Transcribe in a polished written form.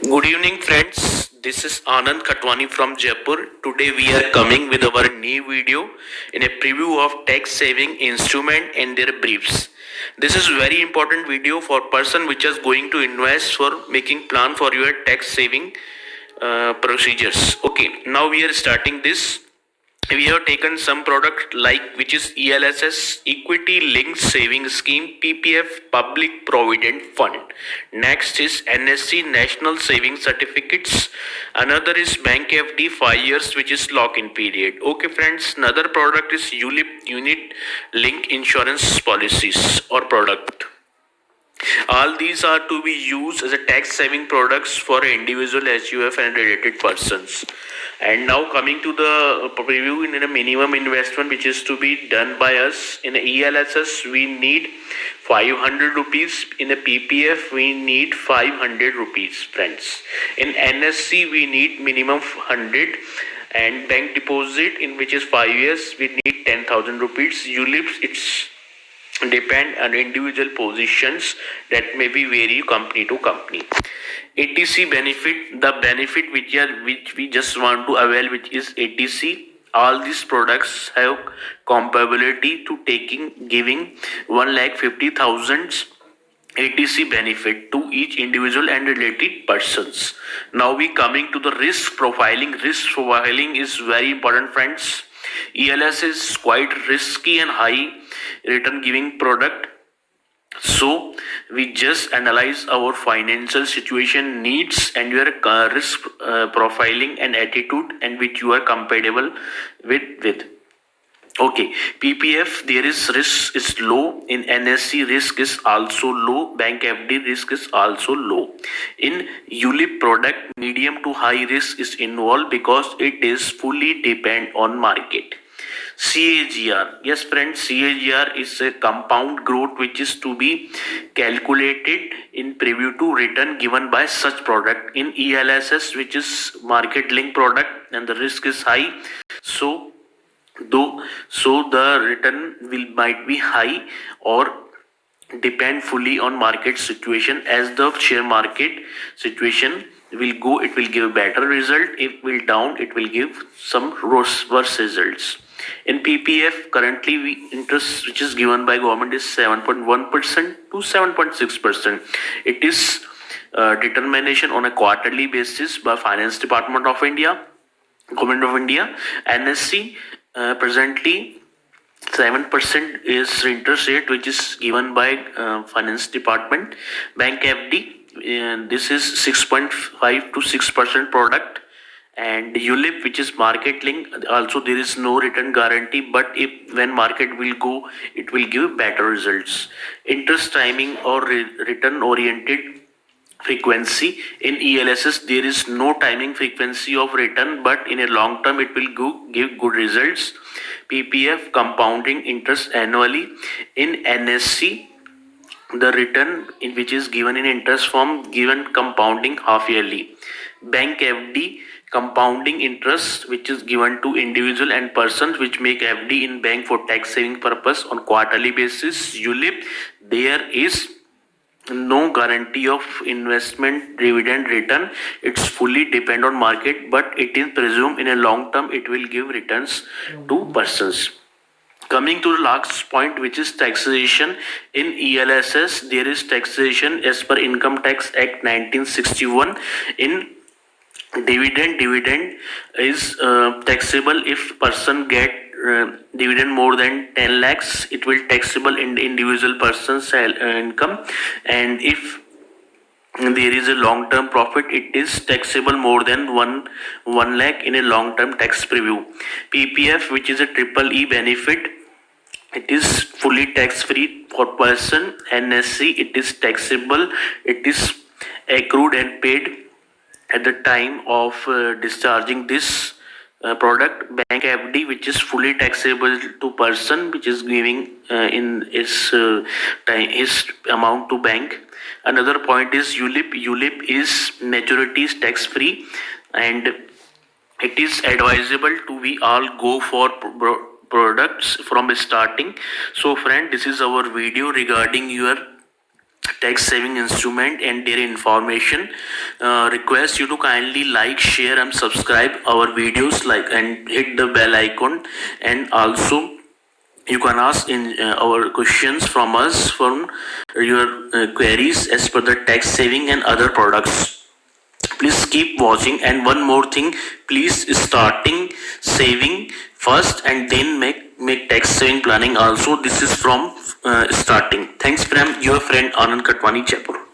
Good evening, friends. This is Anand Khatwani from Jaipur. Today we are coming with our new video in a preview of tax saving instrument and their briefs. This is very important video for person which is going to invest for making plan for your tax saving procedures. Okay, now we are starting this. We have taken some product like which is ELSS, Equity Linked Saving Scheme, PPF, Public Provident Fund. Next is NSC, National Saving Certificates. Another is Bank FD 5 years, which is lock-in period. Okay, friends. Another product is ULIP, Unit Link Insurance Policies or product. All these are to be used as a tax saving products for individual HUF and related persons. And now coming to the preview in a minimum investment which is to be done by us. In a ELSS we need 500 rupees. In a PPF we need 500 rupees, friends. In NSC we need minimum 100, and bank deposit in which is 5 years we need 10,000 rupees. ULIPs it's depend on individual positions that may be vary company to company. ATC benefit, the benefit which we just want to avail, which is ATC. All these products have compatibility to giving 1,50,000 ATC benefit to each individual and related persons. Now we coming to the risk profiling. Risk profiling is very important, friends. ELS is quite risky and high return giving product. So we just analyze our financial situation needs and your risk profiling and attitude and which you are compatible with. Okay, PPF there is risk is low. In NSC risk is also low. Bank FD risk is also low. In ULIP product medium to high risk is involved because it is fully depend on market. CAGR, yes friends, CAGR is a compound growth which is to be calculated in preview to return given by such product. In ELSS which is market link product and the risk is high, so the return might be high or depend fully on market situation. As the share market situation will go, it will give better result. If will down, it will give some worse results. In PPF currently interest which is given by government is 7.1% to 7.6%. It is determination on a quarterly basis by Finance Department of India, Government of India. NSC presently 7% is interest rate which is given by Finance Department. Bank FD this is 6.5 to 6% product. And ULIP which is market link, also there is no return guarantee, but if when market will go, it will give better results. Interest timing or return oriented frequency. In ELSS there is no timing frequency of return, but in a long term it will give good results. PPF compounding interest annually. In NSC the return in which is given in interest form given compounding half yearly. Bank FD compounding interest which is given to individual and persons which make FD in bank for tax saving purpose on quarterly basis. ULIP there is no guarantee of investment dividend return. It's fully depend on market, but it is presumed in a long term it will give returns to persons. Coming to the last point, which is taxation. In ELSS there is taxation as per Income Tax Act 1961. In dividend is taxable if person get dividend more than 10 lakhs. It will taxable in the individual person's income, and if there is a long term profit, it is taxable more than 1 lakh in a long term tax preview. PPF which is a triple E benefit, it is fully tax free for person. NSC it is taxable, it is accrued and paid at the time of discharging this product. Bank FD which is fully taxable to person which is giving in his amount to bank. Another point is ULIP. ULIP is majority is tax free, and it is advisable to we all go for products from starting. So friend, this is our video regarding your tax saving instrument and their information. Request you to kindly like, share and subscribe our videos, like, and hit the bell icon. And also you can ask in our questions from us from your queries as per the tax saving and other products. Please keep watching. And one more thing, please starting saving first and then make tax saving planning also. This is from starting. Thanks from your friend Anand Katwani, Jaipur.